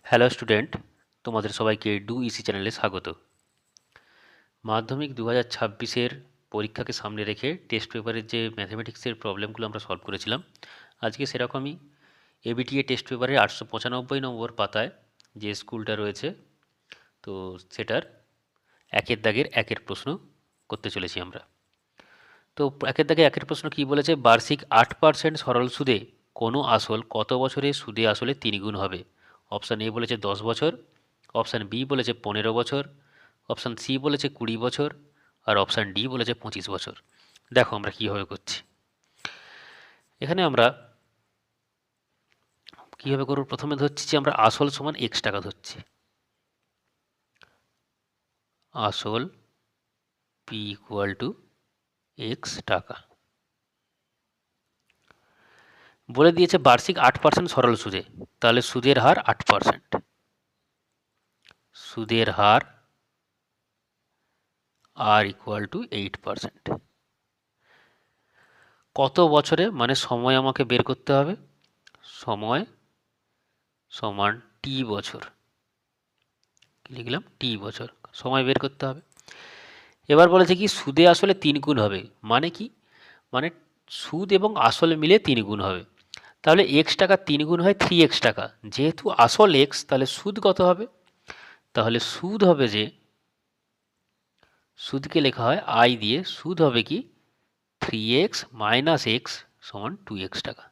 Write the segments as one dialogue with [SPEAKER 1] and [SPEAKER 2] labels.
[SPEAKER 1] Hello student, তোমাদের সবাইকে do EC চ্যানেলে স্বাগত। মাধ্যমিক 2026-এর পরীক্ষাকে সামনে রেখে টেস্ট পেপারের যে ম্যাথমেটিক্সের প্রবলেমগুলো আমরা সলভ করেছিলাম, আজকে সেরকমই এবিটিএ টেস্ট পেপারের 895 নম্বর পাতায় যে স্কুলটা রয়েছে, তো সেটার একের দাগের একের প্রশ্ন করতে চলেছি আমরা। তো একের দাগে একের প্রশ্ন কি বলেছে? বার্ষিক 8% সরল সুদে কোনো আসল কত বছরে সুদে আসলে 3 গুণ হবে? অপশান এ বলেছে 10 বছর, অপশান বি বলেছে 15 বছর, অপশান সি বলেছে 20 বছর, আর অপশান ডি বলেছে 25 বছর। দেখো আমরা কীভাবে করছি। এখানে আমরা কীভাবে করব? প্রথমে ধরছি যে আমরা আসল সমান এক্স টাকা ধরছি। আসল পি ইকুয়াল টু এক্স টাকা। বলে দিয়েছে বার্ষিক 8% সরল সুদে, তাহলে সুদের হার 8%। সুদের হার আর ইকুয়াল টু 8%। কত বছরে, মানে সময় আমাকে বের করতে হবে। সময় সমান টি বছর। কি লিখলাম? টি বছর। সময় বের করতে হবে। এবার বলেছে কি সুদে আসলে 3 গুণ হবে। মানে কি? মানে সুদ এবং আসল মিলে 3 গুণ হবে। তাহলে এক্স টাকা 3 গুণ হয় 3x টাকা। যেহেতু আসল এক্স, তাহলে সুদ কত হবে? তাহলে সুদ হবে যে, সুদকে লেখা হয় আই দিয়ে, সুদ হবে কি 3x মাইনাস এক্স সমান 2x টাকা।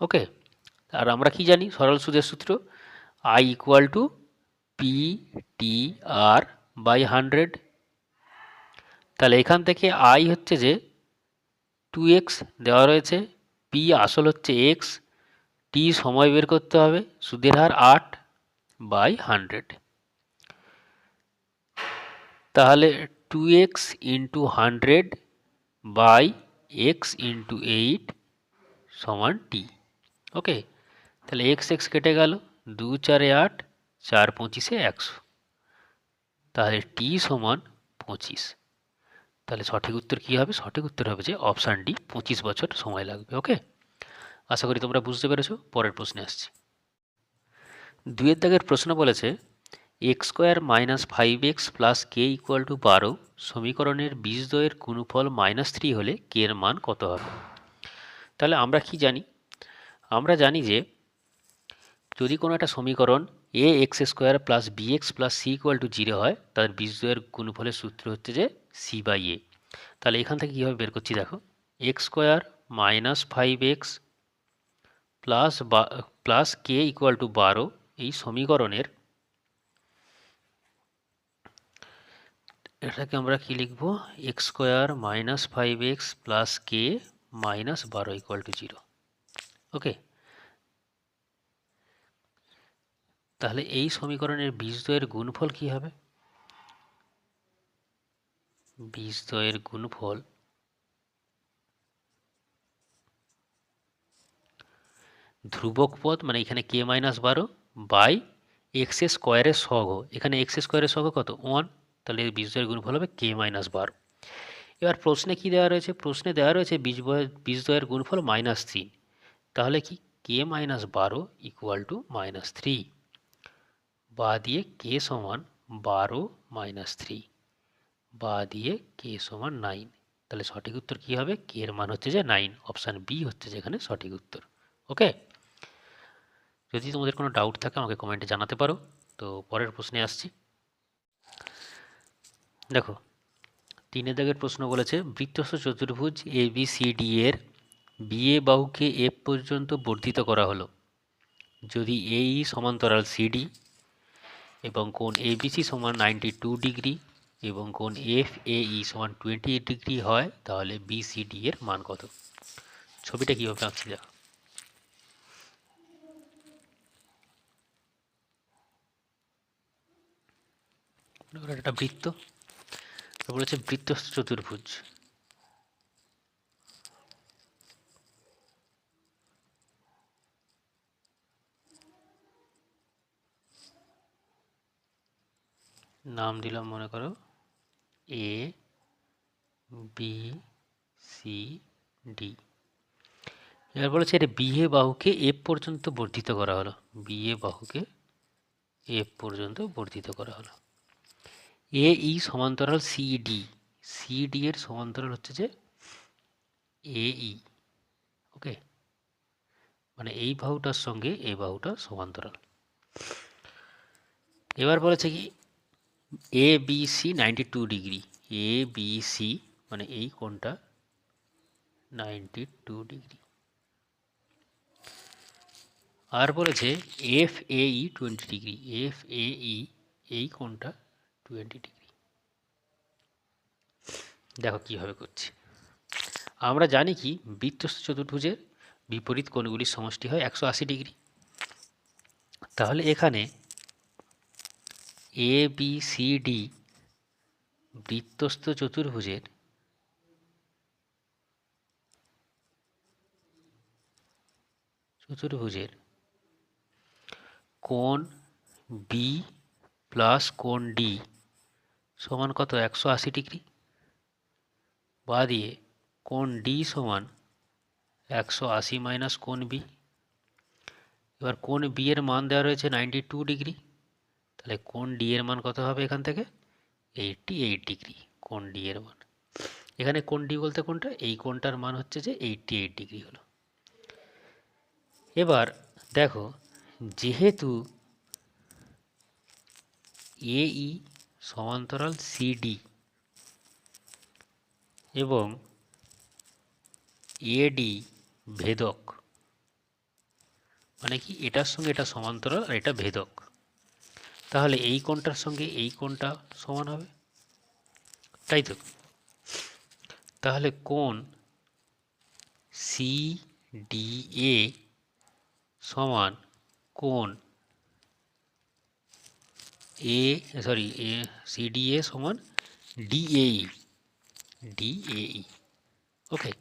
[SPEAKER 1] ওকে। আর আমরা কি জানি সরল সুদের সূত্র? I equal to P T R by 100। তাহলে এখান থেকে আই হচ্ছে যে 2x দেওয়া রয়েছে, পি আসল হচ্ছে এক্স, টি সময় বের করতে হবে, সুদের হার 8 বাই 100। তাহলে 2x into 100 by x into 8 সমান টি। ওকে। তাহলে এক্স এক্স কেটে গেল, 2 4 8, 4 5 100। তাহলে টি সমান 25। তাহলে সঠিক উত্তর কি হবে? সঠিক উত্তর হবে যে অপশান ডি, 25 বছর সময় লাগবে। ওকে, আশা করি তোমরা বুঝতে পেরেছো। পরের প্রশ্নে আসছি। দুইয়ের দাগের প্রশ্ন বলেছে x square minus 5x plus K equal to 12 সমীকরণের বীজদ্বয়ের গুণফল -3 হলে কে এর মান কত হবে? তাহলে আমরা কি জানি? আমরা জানি যে যদি কোনো একটা সমীকরণ A X square plus B X plus C equal to 0 হয়, তার বীজদ্বয়ের গুণফলের সূত্র হচ্ছে যে সি বাই এ। তাহলে এখান থেকে কীভাবে বের করছি দেখো। X square minus 5x plus K equal to 12, এই সমীকরণের, এটাকে আমরা কি লিখব? X square minus 5x plus K minus 12 equal to 0। ওকে। তাহলে এই সমীকরণের বীজদ্বয়ের গুণফল কি হবে? বীজদ্বয়ের গুণফল ধ্রুবক পদ, মানে এখানে কে মাইনাস 12 বাই এক্স স্কোয়ারের সহগ। এখানে এক্স স্কোয়ারের সহগ কত? 1। তাহলে বীজদ্বয়ের গুণফল হবে কে মাইনাস 12। এবার প্রশ্নে কি দেওয়া রয়েছে? প্রশ্নে দেওয়া রয়েছে বীজদ্বয়ের গুণফল -3। তাহলে কি কে মাইনাস 12 ইকুয়াল টু -3, বা দিয়ে কে সমান 12 মাইনাস 3, বা দিয়ে কে সমান 9। তাহলে সঠিক উত্তর কি হবে? কে এর মান হচ্ছে যে 9। অপশান বি হচ্ছে যেখানে সঠিক উত্তর। ওকে। যদি তোমাদের কোনো ডাউট থাকে আমাকে কমেন্টে জানাতে পারো। তো পরের প্রশ্নে আসছি। দেখো, 3 দাগের প্রশ্ন বলেছে বৃত্তস্থ চতুর্ভুজ এ বি সি ডি এর বিএ বাহুকে এফ পর্যন্ত বর্ধিত করা হলো যদি এই সমান্তরাল সিডি এবং কোণ এবিসি সমান 92 ডিগ্রি এবং কোণ এফ এই সমান 28 ডিগ্রি হয়, তাহলে বিসিডি এর মান কত? ছবিটা কীভাবে আঁকছি দেখো। একটা বৃত্ত বলেছে বৃত্তস্থ চতুর্ভুজ, নাম দিলাম মনে করো এ বি সি ডি। এবার বলেছে এটা বিএ বাহুকে এফ পর্যন্ত বর্ধিত করা হলো, বিএ বাহুকে এফ পর্যন্ত বর্ধিত করা হলো। এ ই সমান্তরাল সিডি, সিডি এর সমান্তরাল হচ্ছে যে এ ই, ওকে, মানে এই বাহুটার সঙ্গে এই বাহুটা সমান্তরাল। এবার বলেছে কি A B C 92 degree, A B C মানে এই কোণটা 92 ডিগ্রি। আর বলেছে F A E 20 degree, F A E এই কোণটা 20 ডিগ্রি। দেখো কিভাবে করছি। আমরা জানি কি বৃত্তস্থ চতুর্ভুজের বিপরীত কোণগুলির সমষ্টি হয় 180 ডিগ্রি। তাহলে এখানে এ বি সি ডি বৃত্তস্থ চতুর্ভুজের কোণ বি প্লাস কোণ ডি সমান কত 180 ডিগ্রি, বা দিয়ে কোণ ডি সমান 180 মাইনাস কোণ বি। এবার কোণ বি এর মান দেওয়া রয়েছে 92 ডিগ্রি, তাহলে কোণ ডি এর মান কত হবে এখান থেকে 88 ডিগ্রি, কোণ ডি এর মান। এখানে কোণ ডি বলতে কোনটা, এই কোণটার মান হচ্ছে যে 88 ডিগ্রি হলো। এবার দেখো যেহেতু এ ই সমান্তরাল সিডি এবং এডি ভেদক, মানে কি এটার সঙ্গে এটা সমান্তরাল আর এটা ভেদক, তাহলে এই কোণটার সঙ্গে এই কোণটা সমান হবে, তাই তো। তাহলে কোণ সি ডি এ সমান কোণ A sorry A C D A সমান ডিএই, ডিএই, ওকে।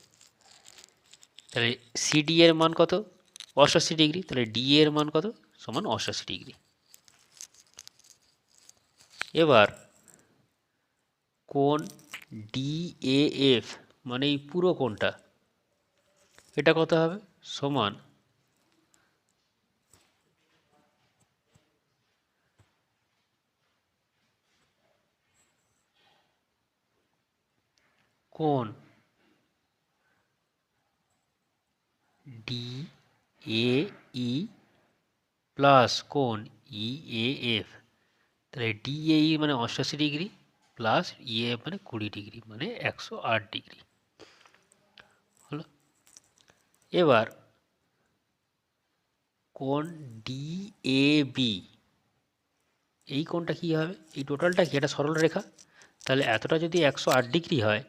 [SPEAKER 1] তাহলে সিডি এর মান কত 88 ডিগ্রি, তাহলে ডি এর মান কত সমান 88 ডিগ্রি। এবার কোণ ডিএএফ মানে এই পুরো কোণটা, এটা কত হবে সমান কোণ ডিএই প্লাস কোণ ইএএফ, তাহলে ডিএই মানে 88 ডিগ্রি প্লাস ইএফ মানে 20 ডিগ্রি মানে 108 ডিগ্রি হলো। এবার কোণ ডিএবি, এই কোণটা কি হবে, এই টোটালটা কি এটা সরল রেখা, তাহলে এতটা যদি 108 ডিগ্রি হয়,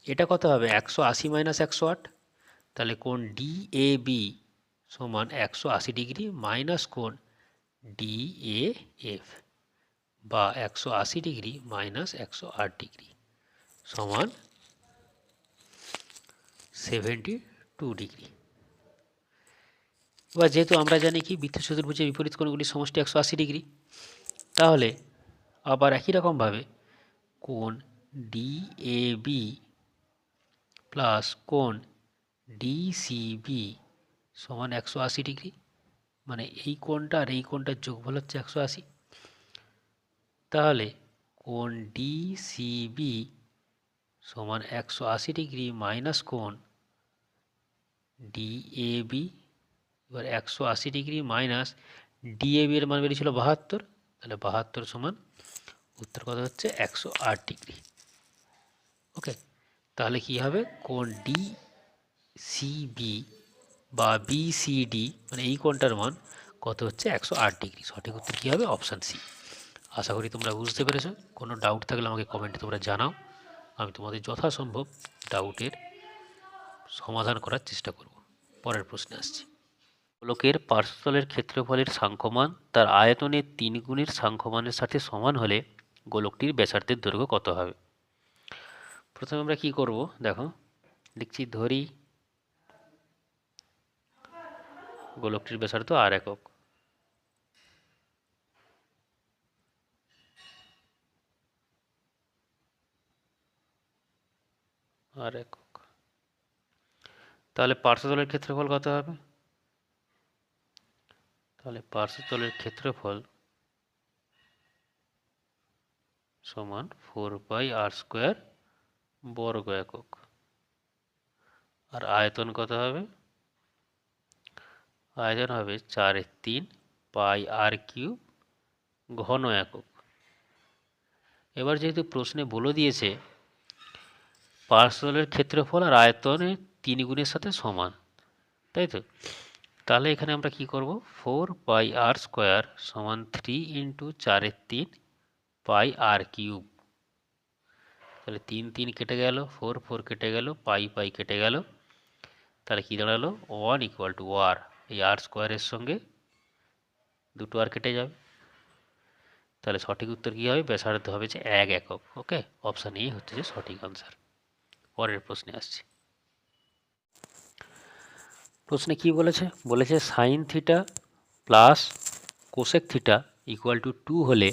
[SPEAKER 1] এটা কত হবে 180 মাইনাস 108, তাহলে কোণ ডিএবি সমান 180 ডিগ্রি মাইনাস কোণ ডিএএফ বা 180 ডিগ্রি মাইনাস 108 ডিগ্রি সমান 72 ডিগ্রি। এবার যেহেতু আমরা জানি কি বৃত্তীয় চতুর্ভুজের বিপরীত কোণগুলির সমষ্টি 180 ডিগ্রি, তাহলে আবার একই রকমভাবে কোণ ডিএবি প্লাস কোণ ডিসিবি সমান 180 ডিগ্রি, মানে এই কোণটা আর এই কোণটার যোগফল হচ্ছে 180। তাহলে কোণ ডিসিবি সমান 180 ডিগ্রি মাইনাস কোণ ডিএবি, এবার 180 ডিগ্রি মাইনাস ডিএবি এর মান বেরিয়েছিল 72, তাহলে 72 সমান উত্তর কত হচ্ছে 108 ডিগ্রি, ওকে। তাহলে কি হবে কোণ ডিসিবি বা বিসিডি মানে এই কোণটার মান কত হচ্ছে 108 ডিগ্রি। সঠিক উত্তর কী হবে অপশান সি। আশা করি তোমরা বুঝতে পেরেছো। কোনো ডাউট থাকলে আমাকে কমেন্টে তোমরা জানাও, আমি তোমাদের যথাসম্ভব ডাউটের সমাধান করার চেষ্টা করব। পরের প্রশ্নে আসছি। গোলকের পার্শ্বতলের ক্ষেত্রফলের সাংখ্যমান তার আয়তনের 3 গুণের সাংখ্যমানের সাথে সমান হলে গোলকটির ব্যাসার্ধের দৈর্ঘ্য কত হবে। প্রথমে আমরা কি করব দেখো, লিখছি ধরি গোলকটির ব্যাসার্ধ r একক, r একক। তাহলে পার্শ্বতলের ক্ষেত্রফল কত হবে? তাহলে পার্শ্বতলের ক্ষেত্রফল সমান 4πr² বর্গ একক। আর আয়তন কত হবে? আয়তন হবে 4/3 πr³ ঘন একক। এবার যেহেতু প্রশ্নে বলে দিয়েছে পার্শ্বতলের ক্ষেত্রফল আর আয়তনের 3 গুণের সাথে সমান, তাই তো? তাহলে এখানে আমরা কি করব? 4πr² সমান 3 × 4/3 πr³। তাহলে 3 3 কেটে গেল, 4 4 কেটে গেল, পাই পাই কেটে গেল। তাহলে কি দাঁড়ালো? 1 = r। এই r² সঙ্গে দুটো আর কেটে যাবে। তাহলে সঠিক উত্তর কি হবে? ব্যাসার্ধ হবে যে 1 একক। ওকে, অপশান এ হচ্ছে যে সঠিক আনসার। পরের প্রশ্নে আসছি। প্রশ্নে কি বলেছে? বলেছে sine theta plus cosec theta = 2 হলে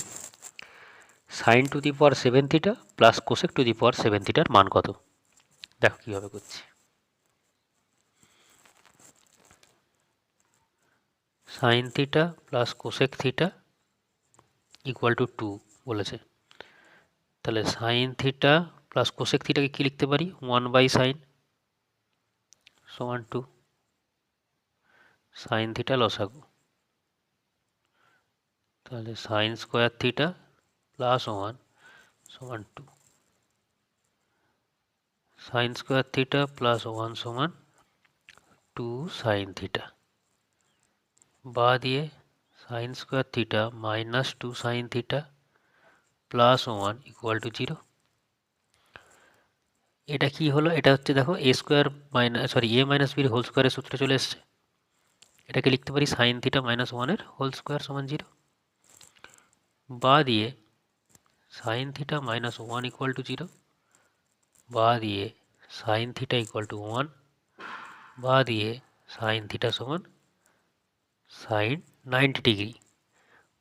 [SPEAKER 1] sine to the power 7 theta plus cosec to the power 7 থিটার মান কত? দেখো কিভাবে করছি। Sine theta plus cosec theta = 2 বলেছে। তাহলে সাইন থিটা প্লাস কোসেক থিটাকে কি লিখতে পারি? 1/sin সমান 2। সাইন থিটা লসাগু, তাহলে সাইন স্কোয়ার থিটা প্লাস 1 সমান 2। সাইন স্কোয়ার থিটা প্লাস 1 সমান 2 সাইন থিটা। বা দিয়ে sine square theta minus 2 sign theta plus 1 = 0। এটা কি হলো? এটা হচ্ছে দেখো a² a মাইনাস বির হোল স্কোয়ারের সূত্রে চলে এসছে। এটাকে লিখতে পারি sine theta minus 1 whole square সমান 0। বা দিয়ে সাইন থিটা মাইনাস 1 = 0। বা দিয়ে সাইন থিটা = 1। বা দিয়ে সাইন থিটা সমান সাইন 90 ডিগ্রি।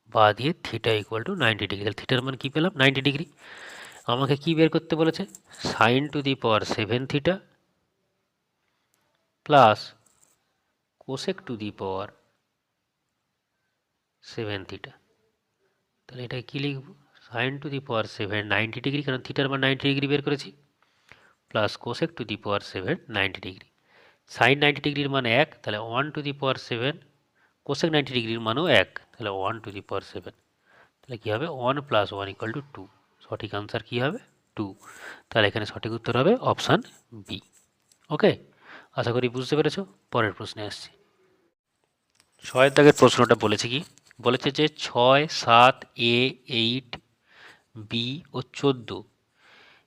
[SPEAKER 1] বা দিয়ে থিটা = 90 ডিগ্রি। তাহলে থিটার মান কি পেলাম? 90 ডিগ্রি। আমাকে কি বের করতে বলেছে? Sine to the power 7 theta plus cosec to the power 7 theta. তাহলে এটা কি লিখব? Sine to the power 7 90 degree, কারণ থিটার মান 90 ডিগ্রি বের করেছি, plus cosec to the power 7 90 degree. Sine 90 ডিগ্রির মান 1, তাহলে 1 টু দি পাওয়ার 7। কোসেক 90 ডিগ্রির মানও 1, তাহলে 1 টু দি পাওয়ার 7। তাহলে কী হবে? 1 + 1 = 2। সঠিক আনসার কী হবে? 2। তাহলে এখানে সঠিক উত্তর হবে অপশান বি। ওকে, আশা করি বুঝতে পেরেছ। পরের প্রশ্নে আসছি। 6 দাগের প্রশ্নটা বলেছে কি? বলেছে যে 6 7 a 8 b ও 14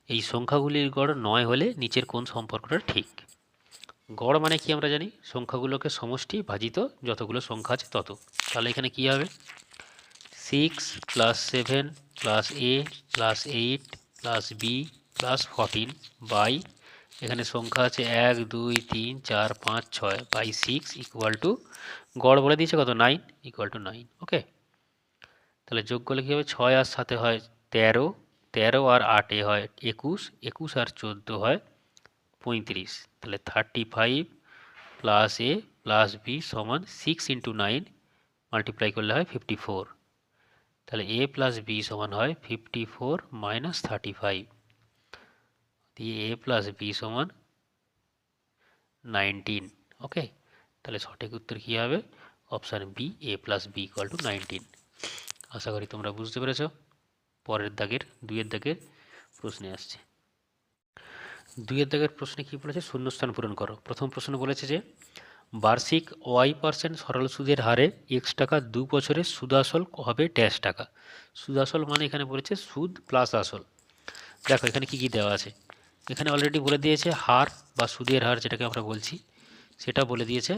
[SPEAKER 1] এই সংখ্যাগুলির গড় 9 হলে নিচের কোন সম্পর্কটা ঠিক? গড় মানে কি আমরা জানি? সংখ্যাগুলোকে সমষ্টি ভাজিত যতগুলো সংখ্যা আছে তত। তাহলে এখানে কি হবে? 6 + 7 + a + 8 + b + 14 বাই এখানে সংখ্যা আছে 1 2 3 4 5 6 বাই 6 = গড় বলে দিয়েছে কত? 9 = 9। ওকে, তাহলে যোগ করলে কী হবে? 6 আর 7 হয় 13, 13 আর 8 হয় 21, 21 আর 14 হয় 35। তাহলে 35 + a + b সমান 6 × 9 মাল্টিপ্লাই করলে হয় 54। তাহলে a + b সমান হয় 54 - 35 দিয়ে a + b সমান 19। ওকে, তাহলে সঠিক উত্তর কী হবে? Option B, a + b = 19। আশা করি তোমরা বুঝতে পেরেছ। পরের দাগের 2 দাগের প্রশ্নে আসছে। 2 দাগের প্রশ্নে কি বলেছে? শূন্যস্থান পূরণ করো। প্রথম প্রশ্ন বলেছে যে বার্ষিক y% সরল সুদের হারে x টাকা 2 বছরের সুদাসল হবে ড্যাশ টাকা। সুদাসল মানে এখানে বলেছে সুদ প্লাস আসল। দেখো এখানে কি কি দেওয়া আছে। এখানে অলরেডি বলে দিয়েছে হার বা সুদের হার যেটাকে আমরা বলছি, সেটা বলে দিয়েছে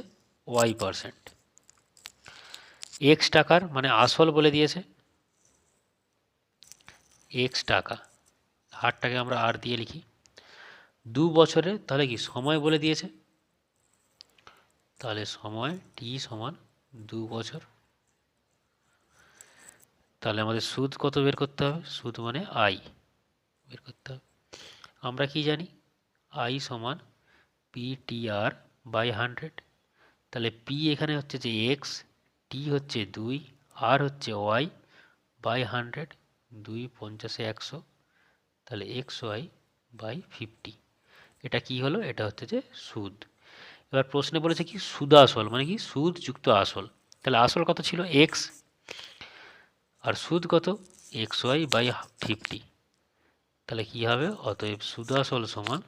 [SPEAKER 1] y%। x টাকার মানে আসল বলে দিয়েছে x টাকা, হারটাকে আমরা আর দিয়ে লিখি। 2 বছরে তাহলে কি সময় বলে দিয়েছে, তাহলে সময় t সমান 2 বছর। তাহলে আমাদের সুদ কত বের করতে হবে? সুদ মানে i বের করতে হবে। আমরা কি জানি? i সমান ptr বাই 100। তাহলে পি এখানে হচ্ছে যে এক্স, টি হচ্ছে 2, আর হচ্ছে ওয়াই বাই 100, 2 50 100, তাহলে এক্স ওয়াই বাই 50। এটা কি হলো? এটা হচ্ছে যে সুদ। এবার প্রশ্নে বলেছে কি সুদ আসল, মানে কি সুদ যুক্ত আসল। তাহলে আসল কত ছিল? এক্স, আর সুদ কত? X Y by 50। তাহলে কি হবে? অতএব সুদ আসল সমান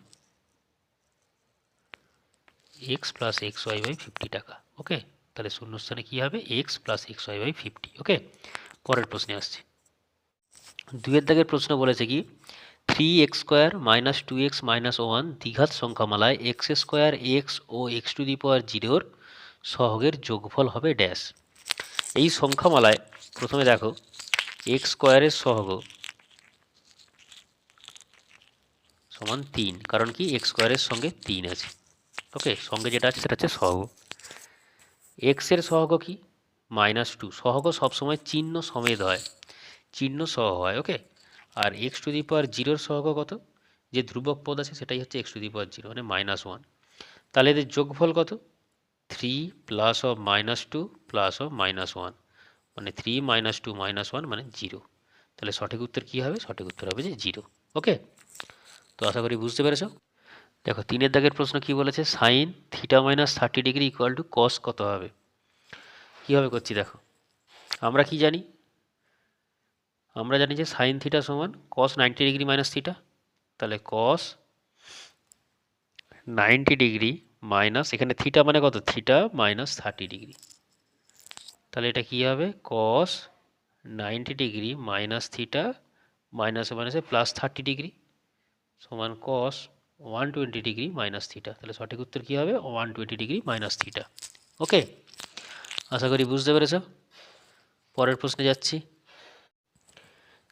[SPEAKER 1] X plus X Y by 50 টাকা। ওকে, তাহলে শূন্যস্থানে কি হবে? X plus X Y by 50। Okay, পরের প্রশ্নে আসছে। দুয়ের দাগের প্রশ্ন বলেছে কি 3x² মাইনাস 2x মাইনাস 1 দ্বিঘাত সংখ্যামালায় এক্স স্কোয়ার এক্স ও এক্স টু দি পাওয়ার 0-র সহগের যোগফল হবে ড্যাশ। এই সংখ্যামালায় প্রথমে দেখো এক্স স্কোয়ারের সহগ সমান 3, কারণ কি এক্স স্কোয়ারের সঙ্গে 3 আছে। ওকে, সঙ্গে যেটা আছে সেটা হচ্ছে সহগ। এক্স এর সহগ কি? -2। সহগ সবসময় চিহ্ন সমেত হয়, চিহ্ন সহ হয়। ওকে, আর এক্স টু দি পাওয়ার 0-র সহগ কত? যে ধ্রুবক পদ আছে সেটাই হচ্ছে এক্স টু দি পাওয়ার 0, মানে -1। তাহলে এদের যোগফল কত? 3 প্লাস অফ -2 প্লাস অফ -1, মানে 3 -2 -1 মানে 0। তাহলে সঠিক উত্তর কি হবে? সঠিক উত্তর হবে যে 0। ওকে, তো আশা করি বুঝতে পেরেছো। দেখো 3-এর দাগের প্রশ্ন কি বলেছে, sine theta minus 30 degree equal to cos কত হবে? কীভাবে করছি দেখো, আমরা কি জানি? আমরা জানি যে সাইন থিটা সমান কস 90 ডিগ্রি মাইনাস থিটা। তাহলে কস 90 ডিগ্রি মাইনাস, এখানে থিটা মানে কত? Theta minus 30 degree. তাহলে এটা কি হবে? কস 90 ডিগ্রি মাইনাস থিটা মাইনাসে মাইনাসে প্লাস 30 ডিগ্রি সমান কস 120 ডিগ্রি মাইনাস থিটা। তাহলে সঠিক উত্তর কি হবে? 120 ডিগ্রি মাইনাস থিটা। ওকে, আশা করি বুঝতে পেরেছ। পরের প্রশ্নে যাচ্ছি।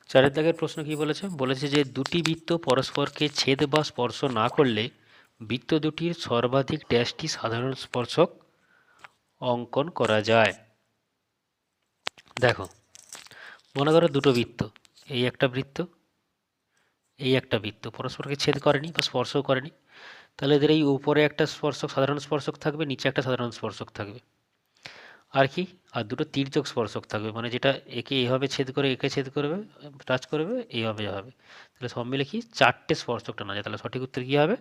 [SPEAKER 1] 4-এর দাগের প্রশ্ন কি বলেছে? বলেছে যে দুটি বৃত্ত পরস্পরকে ছেদ বা স্পর্শ না করলে বৃত্ত দুটির সর্বাধিক ড্যাশটি সাধারণ স্পর্শক অঙ্কন করা যায়। দেখো, মনে করো দুটো বৃত্ত, এই একটা বৃত্ত, এই একটা বৃত্ত পরস্পরকে ছেদ করেনি বা স্পর্শও করেনি। তাহলে এদের এই উপরে একটা স্পর্শক সাধারণ স্পর্শক থাকবে, নিচে একটা সাধারণ স্পর্শক থাকবে, আর কি আর দুটো তির্যক স্পর্শক থাকবে, মানে যেটা একে এইভাবে ছেদ করে একে ছেদ করবে, টাচ করবে, এইভাবে হবে। তাহলে সব মিলে কি 4টে স্পর্শক টানা যায়। তাহলে সঠিক উত্তর কি হবে?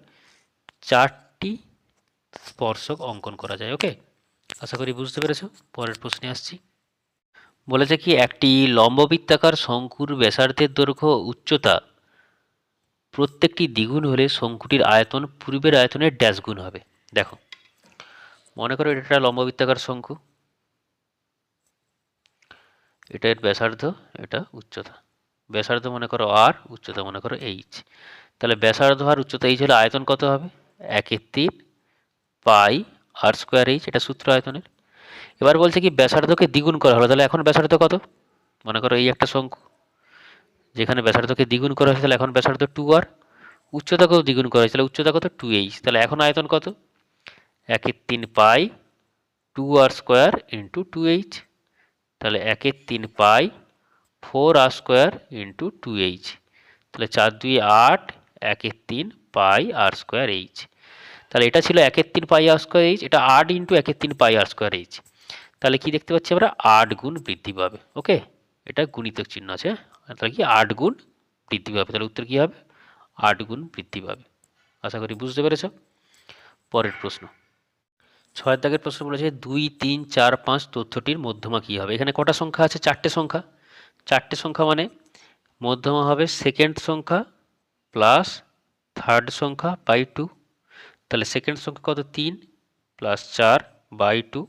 [SPEAKER 1] 4টি স্পর্শক অঙ্কন করা যায়। ওকে, আশা করি বুঝতে পেরেছো। পরের প্রশ্নে আসছি। বলেছে কি একটি লম্ববৃত্তাকার শঙ্কুর ব্যাসার্ধের দৈর্ঘ্য উচ্চতা প্রত্যেকটি দ্বিগুণ হলে শঙ্কুটির আয়তন পূর্বের আয়তনের ড্যাশ গুণ হবে। দেখো, মনে করো এটা একটা লম্ববৃত্তাকার শঙ্কু, এটা এর ব্যাসার্ধ, এটা উচ্চতা। ব্যাসার্ধ মনে করো আর, উচ্চতা মনে করো এইচ। তাহলে ব্যাসার্ধ আর উচ্চতা এইচ হলে আয়তন কত হবে? 1/3 পাই আর স্কোয়ার এইচ, এটা সূত্র আয়তনের। এবার বলছে কি ব্যাসার্ধকে দ্বিগুণ করা হলো, তাহলে এখন ব্যাসার্ধ কত? মনে করো এই একটা শঙ্কু যেখানে ব্যাসার্ধকে দ্বিগুণ করা হয়েছে, তাহলে এখন ব্যাসার্ধ 2r। উচ্চতাকেও দ্বিগুণ করা হয়েছে, তাহলে উচ্চতা কত? 2h। তাহলে এখন আয়তন কত? 1/3 পাই 2r স্কোয়ার ইন্টু 2h। তাহলে 1/3 পাই 4r স্কোয়ার ইন্টু 2h। তাহলে 4 2 8, 1/3 পাই আর স্কোয়ার এইচ। তাহলে এটা ছিল 1/3 পাই আর স্কোয়ার এইচ, এটা 8 ইন্টু 1/3 পাই আর স্কোয়ার এইচ। তাহলে কি দেখতে পাচ্ছি আমরা? 8 গুণ বৃদ্ধি পাবে। ওকে, এটা গুণিতক চিহ্ন আছে, তাহলে কি 8 গুণ বৃদ্ধি পাবে। তাহলে উত্তর কি হবে? 8 গুণ বৃদ্ধি পাবে। আশা করি বুঝতে পেরেছ। পরের প্রশ্ন। 6-এর দাগের প্রশ্ন বলেছে 2 3 4 5 তথ্যটির মধ্যমা কি হবে? এখানে কটা সংখ্যা আছে? 4টে সংখ্যা। 4টে সংখ্যা মানে মধ্যমা হবে সেকেন্ড সংখ্যা প্লাস থার্ড সংখ্যা বাই 2। তাহলে সেকেন্ড সংখ্যা কত? 3 প্লাস 4 বাই 2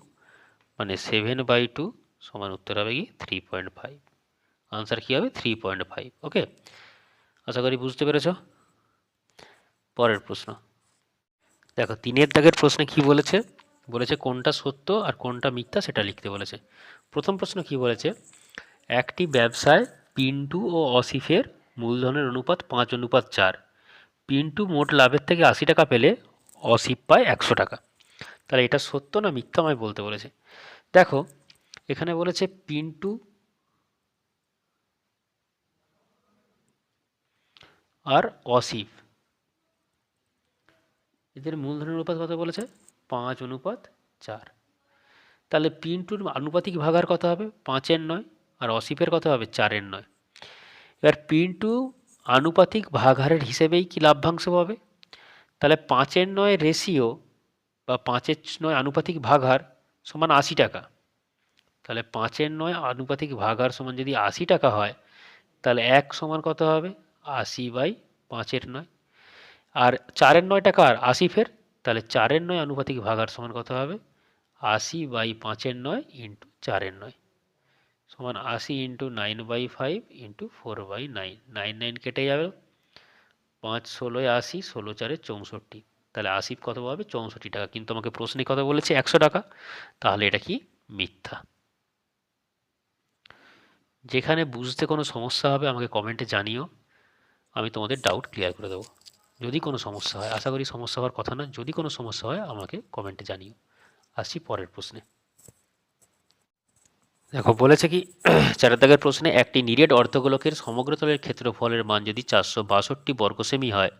[SPEAKER 1] মানে 7/2 সমান উত্তর হবে কি 3.5। আনসার কি হবে? 3.5। ওকে, আশা করি বুঝতে পেরেছ। পরের প্রশ্ন। দেখো 3-এর দাগের প্রশ্নে কি বলেছে? বলেছে কোনটা সত্য আর কোনটা মিথ্যা সেটা লিখতে বলেছে। প্রথম প্রশ্ন কি বলেছে? একটি ব্যবসায় পিন্টু ও অসিফের মূলধনের অনুপাত 5:4। পিন্টু মোট লাভের থেকে 80 টাকা পেলে অসিফ পায় 100 টাকা। তাহলে এটা সত্য না মিথ্যা আমায় বলতে বলেছে। দেখো, এখানে বলেছে পিন্টু আর অসিফ, এদের মূলধনের অনুপাত কত বলেছে? 5:4। তাহলে পিন্টুর আনুপাতিক ভাগাহার কত হবে? 5/9, আর অসীফের কত হবে? 4/9। এবার পিন্টু আনুপাতিক ভাগহারের হিসেবেই কি লভ্যাংশ পাবে? তাহলে 5/9 রেশিও বা 5/9 আনুপাতিক ভাগহার সমান 80 টাকা। তাহলে 5/9 আনুপাতিক ভাগহার সমান যদি 80 টাকা হয়, তাহলে 1 সমান কত হবে? 80/5/9। আর 4/9 টাকা আর আসিফের, তাহলে 4/9 আনুপাতিক ভাগহার সমান কত হবে? 80/5/9 ইন্টু 4/9 সমান 80 ইন্টু 9/5 ইন্টু 4/9। 9 কেটে যাবে, 5 ষোলোয় 80, 16 4 64। তাহলে আসিফ কত পাবে? 64 টাকা। কিন্তু আমাকে প্রশ্নে কত বলেছে? 100 টাকা। তাহলে এটা কি? মিথ্যা। যেখানে বুঝতে কোনো সমস্যা হবে আমাকে কমেন্টে জানিও, আমি তোমাদের ডাউট ক্লিয়ার করে দেবো। যদি কোনো সমস্যা হয়, আশা করি সমস্যা হওয়ার কথা না, যদি কোনো সমস্যা হয় আমাকে কমেন্টে জানিও। আসছি পরের প্রশ্নে। দেখো বলেছে কি 4 দাগের প্রশ্নে, একটি নিরেট অর্ধগোলকের সমগ্রতলের ক্ষেত্রফলের মান যদি 462 বর্গ সেমি হয়,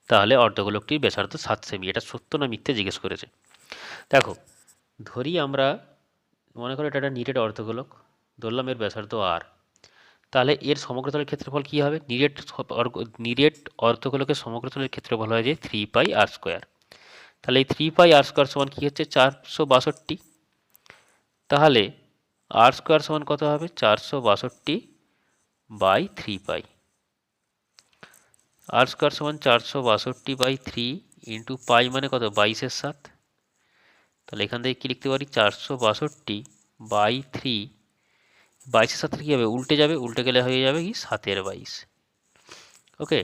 [SPEAKER 1] তাহলে অর্ধগোলকটির ব্যাসার্ধ 7 সেমি। এটা সত্য না মিথ্যে জিজ্ঞেস করেছে। দেখো, ধরি আমরা, মনে করো এটা একটা নিরেট অর্ধগোলক, ধরলাম এর ব্যাসার্ধ আর, তাহলে এর সমগ্রতলের ক্ষেত্রফল কি হবে? নিরেট অর্ধগোলকের সমগ্রতলের ক্ষেত্রফল হয় যে 3πr²। তাহলে এই 3πr² সমান কি হচ্ছে? 462। তাহলে r² সমান কত হবে? 462/3π। r² সমান 462/3 ইন্টু পাই মানে কত? 22/7। তাহলে এখান থেকে কি লিখতে পারি? 462/3, 22/7 কি হবে? উল্টে যাবে, উল্টে গেলে হয়ে যাবে কি? 7/22। ওকে,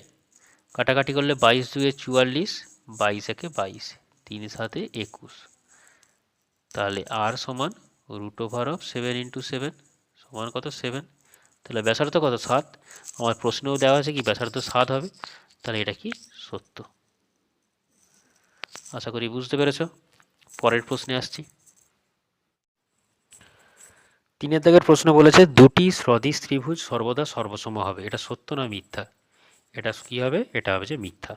[SPEAKER 1] কাটাকাটি করলে 22 × 2 = 44, 22 × 1 = 22, 3 × 7 = 21। তাহলে r সমান √7 × 7 সমান কত? 7। তাহলে ব্যাসার্ধ কত? 7। আমার প্রশ্নেও দেওয়া আছে কি ব্যাসার্ধ 7 হবে। তাহলে এটা কি? সত্য। আশা করি বুঝতে পেরেছ। পরের প্রশ্নে আসছি। 3 দাগের প্রশ্ন বলেছে, দুটি সদৃশ ত্রিভুজ সর্বদা সর্বসম হবে। এটা সত্য না মিথ্যা? এটা কি হবে? এটা হবে যে মিথ্যা।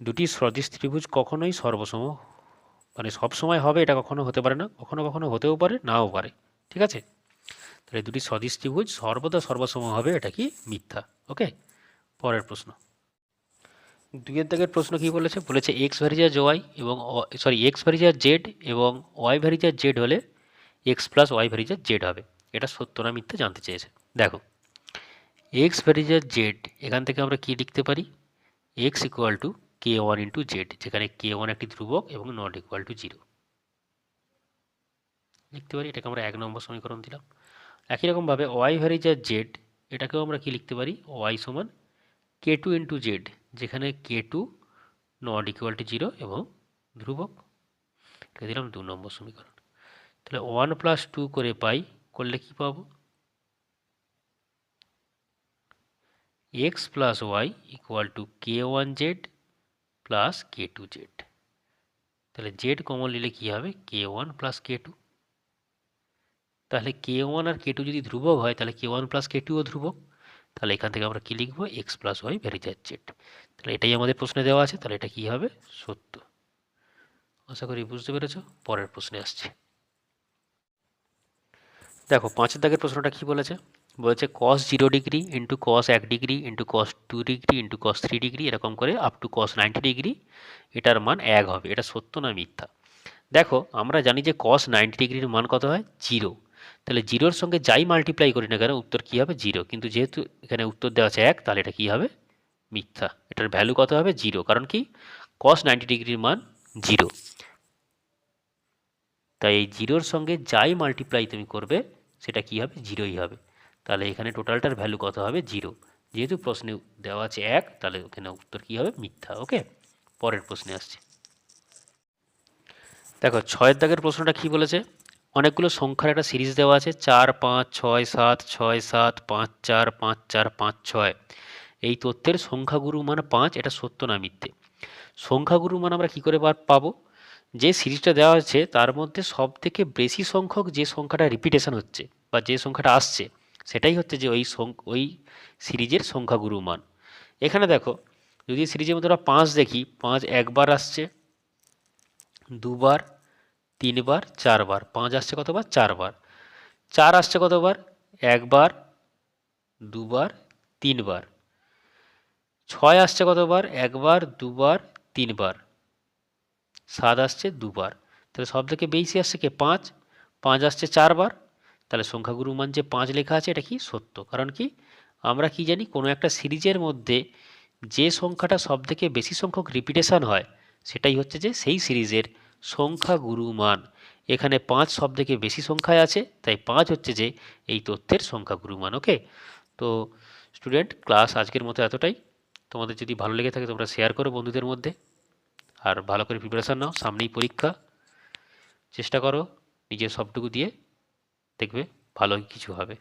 [SPEAKER 1] দুটি সদৃশ ত্রিভুজ কখনোই সর্বসম, মানে সবসময় হবে এটা কখনো হতে পারে না, কখনো কখনো হতেও পারে, নাও পারে। ঠিক আছে? তাহলে দুটি সদৃশ ত্রিভুজ সর্বদা সর্বসম হবে, এটা কি? মিথ্যা। ওকে, পরের প্রশ্ন। 2 দাগের প্রশ্ন কি বলেছে? বলেছে এক্স ভ্যারিজাজ ওয়াই এবং এক্স ভ্যারিজাজ জেড এবং ওয়াই ভ্যারিজাজ জেড হলে X plus Y varies as Z হবে। এটা সত্য না মিথ্যা জানতে চেয়েছে। দেখো, এক্স ভ্যারিজাজ জেড, এখান থেকে আমরা কি লিখতে পারি? X equal to k1 into Z, যেখানে k1 একটি ধ্রুবক এবং নট ইকুয়াল টু 0 লিখতে পারি। এটাকে আমরা 1 নম্বর সমীকরণ দিলাম। একই রকমভাবে ওয়াই ভ্যারিজাজ জেড, এটাকেও আমরা কি লিখতে পারি? ওয়াই সমান k2 ইন্টু জেড, যেখানে k2 নট ইকুয়াল টু 0 এবং ধ্রুবক। এটা দিলাম 2 নম্বর সমীকরণ। তাহলে 1 + 2 করে পাই করলে কি পাবো? x plus Y equal to k1z plus k2z। তাহলে z কমন নিলে কি হবে? k1 plus k2। তাহলে k1 আর k2 যদি ধ্রুবক হয়, তাহলে k1 প্লাস k2 ও ধ্রুবক। তাহলে এখান থেকে আমরা কি লিখবো? x plus Y varies as Z. তাহলে এটাই আমাদের প্রশ্নে দেওয়া আছে, তাহলে এটা কি হবে? সত্য। আশা করি বুঝতে পেরেছ। পরের প্রশ্নে আসছে। দেখো 5 দাগের প্রশ্নটা কি বলেছে? বলেছে cos 0 degree into cos 1 degree into cos 2 degree into cos 3 degree এরকম করে আপ টু cos 90 ডিগ্রি এটার মান 1 হবে। এটা সত্য না মিথ্যা? দেখো, আমরা জানি যে cos 90 ডিগ্রির মান কত হয়? 0। তাহলে 0-র সঙ্গে যাই মাল্টিপ্লাই করি না কেন উত্তর কি হবে? 0। কিন্তু যেহেতু এখানে উত্তর দেওয়া আছে 1, তাহলে এটা কি হবে? মিথ্যা। এটার ভ্যালু কত হবে? 0। কারণ কি? cos 90 ডিগ্রির মান 0। তাই এই 0-র সঙ্গে যাই মাল্টিপ্লাই তুমি করবে সেটা কি হবে? 0ই হবে। তাহলে এখানে টোটালটার ভ্যালু কত হবে? 0। যেহেতু প্রশ্নে দেওয়া আছে 1, তাহলে এখানে উত্তর কি হবে? মিথ্যা। ওকে, পরের প্রশ্নে আসছে। দেখো 6 দাগের প্রশ্নটা কি বলেছে? অনেকগুলো সংখ্যার একটা সিরিজ দেওয়া আছে 4 5 6 7 6 7 5 4 5 4 5 6। এই তথ্যের সংখ্যাগুরু মান 5। এটা সত্য না মিথ্যে? সংখ্যাগুরু মান আমরা কি করে পাবো? যে সিরিজটা দেওয়া আছে তার মধ্যে সব থেকে বেশি সংখ্যক যে সংখ্যাটা রিপিটেশন হচ্ছে বা যে সংখ্যাটা আসছে, সেটাই হচ্ছে যে ওই সিরিজের সংখ্যাগুরু মান। এখানে দেখো, যদি সিরিজের মধ্যে আমরা 5 দেখি, 5 একবার আসছে, দুবার, 3 বার 4 বার, 5 আসছে কতবার? 4 বার। 4 আসছে কতবার? 1 বার 2 বার 3 বার। 6 আসছে কতবার? 1 বার 2 বার 3 বার। 7 আসছে 2 বার। তাহলে সব থেকে বেশি আসছে কে? 5। 5 আসছে 4 বার। তাহলে সংখ্যাগুরু মান যে 5 লেখা আছে এটা কি? সত্য। কারণ কি? আমরা কি জানি কোনো একটা সিরিজের মধ্যে যে সংখ্যাটা সব থেকে বেশি সংখ্যক রিপিটেশন হয় সেটাই হচ্ছে যে সেই সিরিজের সংখ্যাগুরু মান। এখানে 5 সব থেকে বেশি সংখ্যায় আছে, তাই 5 হচ্ছে যে এই তথ্যের সংখ্যাগুরু মান। ওকে, তো স্টুডেন্ট ক্লাস আজকের মতো এতটাই। তোমাদের যদি ভালো লেগে থাকে তোমরা শেয়ার করো বন্ধুদের মধ্যে, আর ভালো করে প্রিপারেশান নাও, সামনেই পরীক্ষা। চেষ্টা করো নিজের সবটুকু দিয়ে, দেখবে ভালোই কিছু হবে।